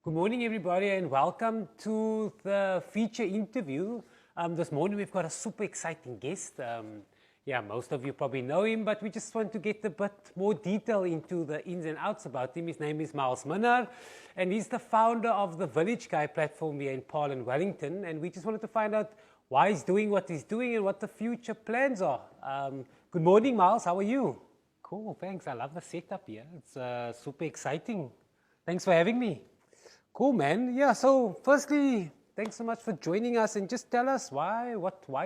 Good morning, everybody, and welcome to the feature interview. This morning we've got a super exciting guest. Most of you probably know him, but we just want to get a bit more detail into the ins and outs about him. His name is Miles Minnaar, and he's the founder of the Village Guy platform here in Paarl and Wellington. And we just wanted to find out why he's doing what he's doing and what the future plans are. Good morning, Miles. How are you? Cool, thanks. I love the setup here. It's super exciting. Thanks for having me. Cool, man. Yeah, so firstly, thanks so much for joining us, and just tell us why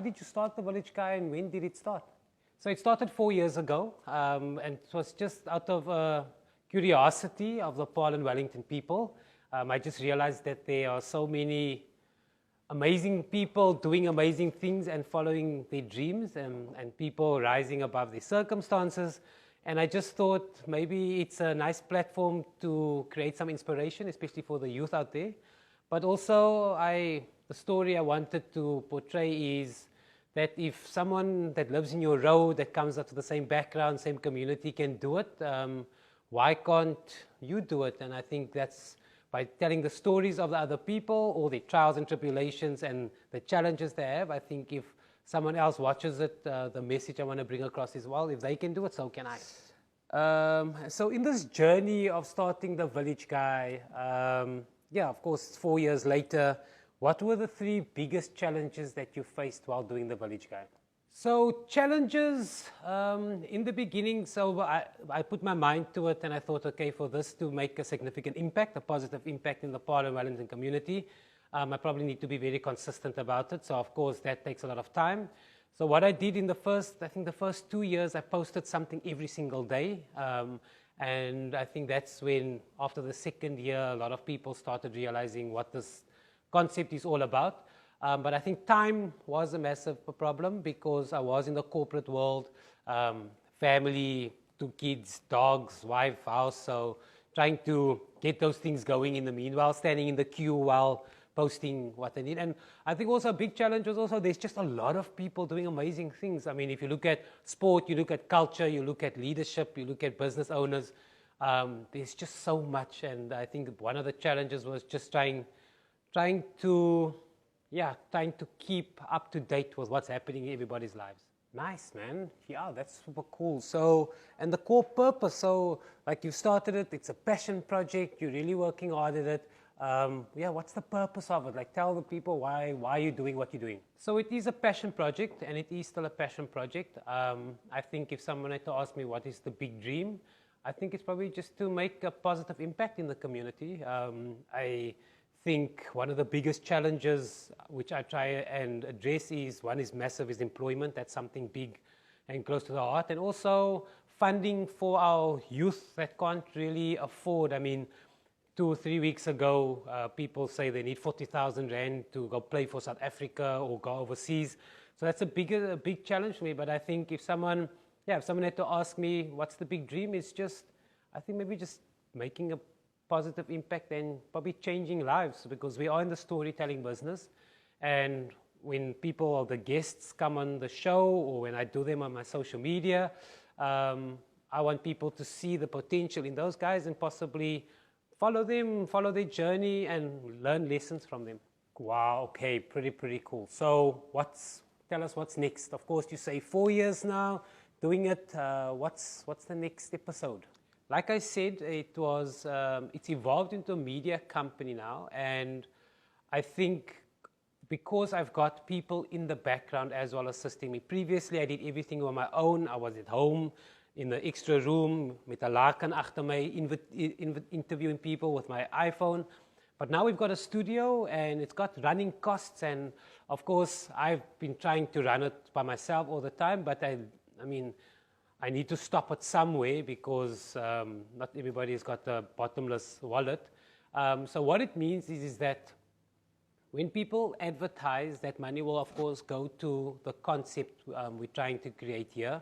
did you start the Village Guy and when did it start? So it started 4 years ago, and it was just out of curiosity of the Paarl and Wellington people. I just realized that there are so many amazing people doing amazing things and following their dreams, and people rising above their circumstances. And I just thought maybe it's a nice platform to create some inspiration, especially for the youth out there. But also, the story I wanted to portray is that if someone that lives in your road, that comes out of the same background, same community can do it, why can't you do it? And I think that's by telling the stories of the other people, all the trials and tribulations and the challenges they have. I think if someone else watches it, the message I want to bring across is, well, if they can do it, so can I. So in this journey of starting the Village Guy, of course, 4 years later, what were the three biggest challenges that you faced while doing the Village Guy? So challenges in the beginning, so I put my mind to it and I thought, okay, for this to make a significant impact, a positive impact in the Paarl and Wellington community, I probably need to be very consistent about it. So of course that takes a lot of time. So what I did in the first 2 years, I posted something every single day. And I think that's when, after the second year, a lot of people started realizing what this concept is all about. But I think time was a massive problem because I was in the corporate world, family, 2 kids, dogs, wife, house. So trying to get those things going in the meanwhile, standing in the queue while posting what they need. And I think also a big challenge was also there's just a lot of people doing amazing things. I mean, if you look at sport, you look at culture, you look at leadership, you look at business owners, there's just so much. And I think one of the challenges was just trying to keep up to date with what's happening in everybody's lives. Nice, man. Yeah, that's super cool. So, and the core purpose, so like you started it, it's a passion project, you're really working hard at it. What's the purpose of it? Like, tell the people why you're doing what you're doing. So it is a passion project, and it is still a passion project. I think if someone had to ask me what is the big dream, I think it's probably just to make a positive impact in the community. I think one of the biggest challenges which I try and address one is massive, is employment. That's something big and close to the heart. And also funding for our youth that can't really afford. I mean, 2 or 3 weeks ago, people say they need 40,000 Rand to go play for South Africa or go overseas. So that's a big challenge for me. But I think if someone had to ask me what's the big dream, it's just, I think maybe just making a positive impact and probably changing lives, because we are in the storytelling business. And when people or the guests come on the show, or when I do them on my social media, I want people to see the potential in those guys and possibly follow them, follow their journey, and learn lessons from them. Wow, okay, pretty cool. So tell us what's next. Of course, you say 4 years now doing it. What's the next episode? Like I said, it's evolved into a media company now, and I think because I've got people in the background as well assisting me. Previously, I did everything on my own. I was at home in the extra room met 'n laken agter my, interviewing people with my iPhone. But now we've got a studio and it's got running costs, and of course I've been trying to run it by myself all the time, but I need to stop it somewhere because not everybody's got a bottomless wallet. So what it means is that when people advertise, that money will of course go to the concept we're trying to create here.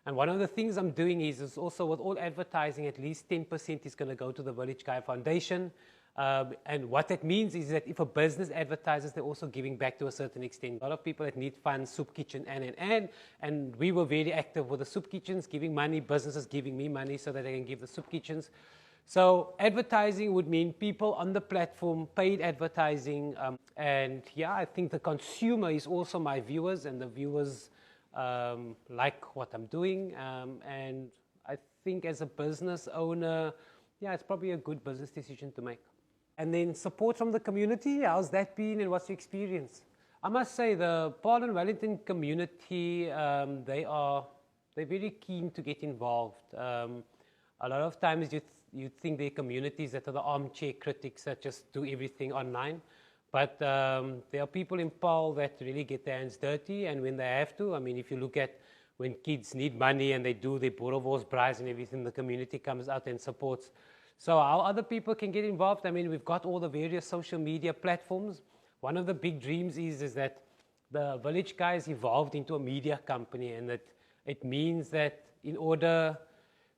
And one of the things I'm doing is also with all advertising, at least 10% is going to go to the Village Guy Foundation. And what that means is that if a business advertises, they're also giving back to a certain extent. A lot of people that need funds, soup kitchen, and we were very active with the soup kitchens, giving money, businesses giving me money so that I can give the soup kitchens. So advertising would mean people on the platform, paid advertising, and yeah, I think the consumer is also my viewers, and the viewers like what I'm doing, and I think as a business owner, yeah, it's probably a good business decision to make. And then support from the community, how's that been and what's your experience? I must say the Paarl and Wellington community, they're very keen to get involved. A lot of times you think there are communities that are the armchair critics that just do everything online. But there are people in Paarl that really get their hands dirty, and when they have to, I mean, if you look at when kids need money and they do their Boerewors and everything, the community comes out and supports. So how other people can get involved, I mean, we've got all the various social media platforms. One of the big dreams is that the Village Guys evolved into a media company, and that it means that in order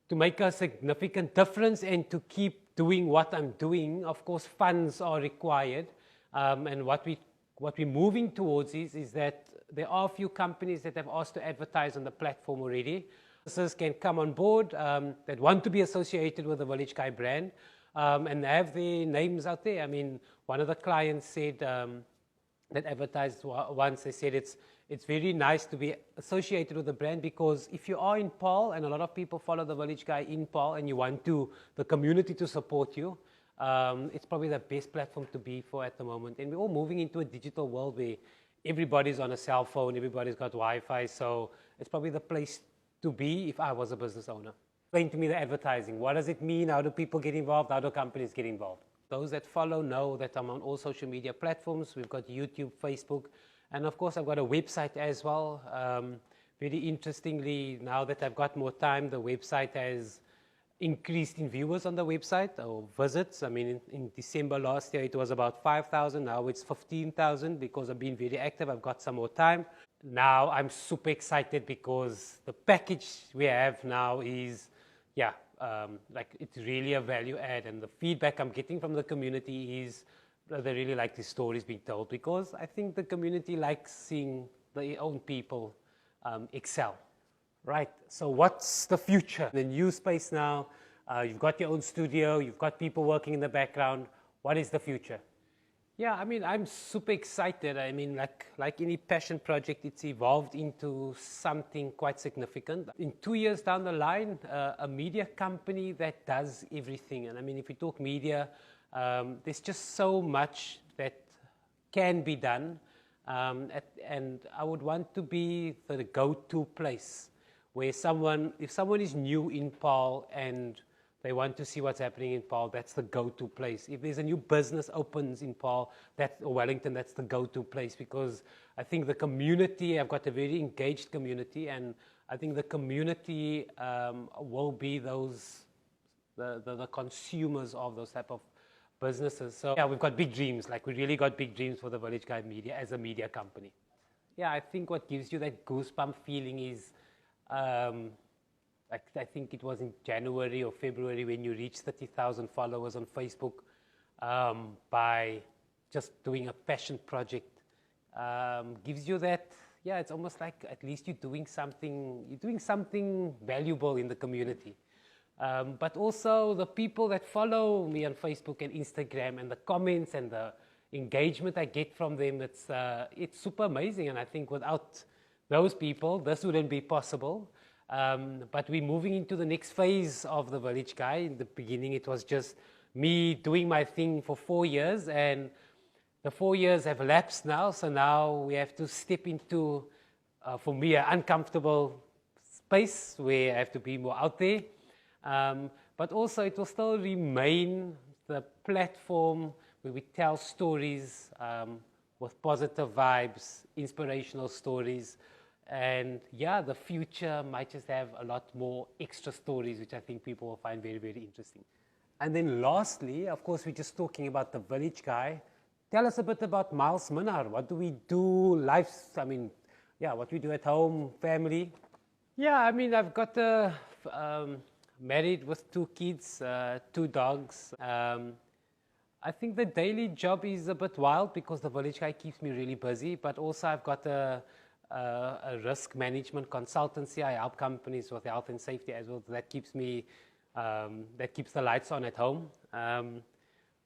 to make a significant difference and to keep doing what I'm doing, of course, funds are required. And what we're moving towards is that there are a few companies that have asked to advertise on the platform already. Businesses can come on board that want to be associated with the Village Guy brand and have their names out there. I mean, one of the clients said that advertised once, they said it's very nice to be associated with the brand, because if you are in Paarl and a lot of people follow the Village Guy in Paarl and you want the community to support you, it's probably the best platform to be for at the moment. And we're all moving into a digital world where everybody's on a cell phone, everybody's got Wi-Fi, so it's probably the place to be if I was a business owner. Explain to me the advertising. What does it mean? How do people get involved? How do companies get involved? Those that follow know that I'm on all social media platforms. We've got YouTube, Facebook, and of course I've got a website as well. Very interestingly, now that I've got more time, the website has increased in viewers on the website or visits. I mean, in December last year, it was about 5,000. Now it's 15,000 because I've been very active. I've got some more time. Now I'm super excited because the package we have now is, yeah, like it's really a value add. And the feedback I'm getting from the community is that they really like these stories being told, because I think the community likes seeing their own people excel. Right, so what's the future? The new space now, you've got your own studio, you've got people working in the background. What is the future? Yeah, I mean, I'm super excited. I mean, like any passion project, it's evolved into something quite significant. In 2 years down the line, a media company that does everything. And I mean, if we talk media, there's just so much that can be done. And I would want to be the go-to place where if someone is new in Paarl and they want to see what's happening in Paarl, that's the go-to place. If there's a new business opens in Paarl, or Wellington, that's the go-to place, because I think the community, I've got a very engaged community, and I think the community will be the consumers of those type of businesses. So yeah, we've got big dreams. Like, we really got big dreams for the Village Guy Media as a media company. Yeah, I think what gives you that goosebump feeling is, I think it was in January or February when you reached 30,000 followers on Facebook by just doing a passion project. Gives you that, yeah, it's almost like at least you're doing something valuable in the community. But also the people that follow me on Facebook and Instagram, and the comments and the engagement I get from them, it's super amazing. And I think without those people, this wouldn't be possible. But we're moving into the next phase of the Village Guy. In the beginning, it was just me doing my thing for 4 years, and the 4 years have elapsed now. So now we have to step into, for me, an uncomfortable space where I have to be more out there. But also it will still remain the platform where we tell stories with positive vibes, inspirational stories. And yeah, the future might just have a lot more extra stories, which I think people will find very, very interesting. And then lastly, of course, we're just talking about the Village Guy. Tell us a bit about Miles Minnaar. What do we do? What we do at home, family. Yeah, I mean, I've got married with 2 kids, 2 dogs. I think the daily job is a bit wild because the Village Guy keeps me really busy, but also I've got a risk management consultancy. I help companies with health and safety as well. That keeps me that keeps the lights on at home.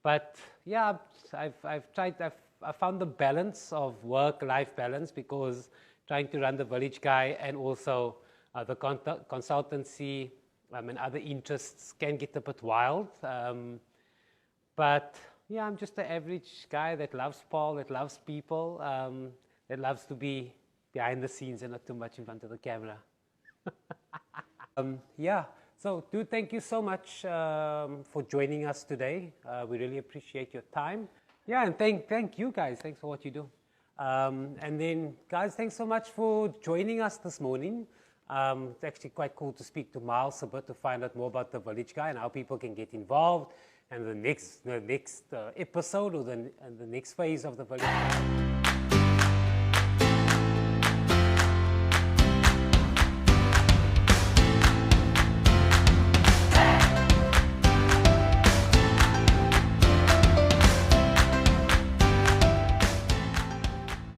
But yeah, I found the balance of work-life balance, because trying to run the Village Guy and also the consultancy and other interests can get a bit wild. But yeah, I'm just an average guy that loves Paul, that loves people, that loves to be behind the scenes and not too much in front of the camera. Yeah, so thank you so much for joining us today. We really appreciate your time. Yeah, and thank you guys. Thanks for what you do. And then, guys, thanks so much for joining us this morning. It's actually quite cool to speak to Miles a bit to find out more about the Village Guy and how people can get involved, and the next episode or the next phase of the Village Guy.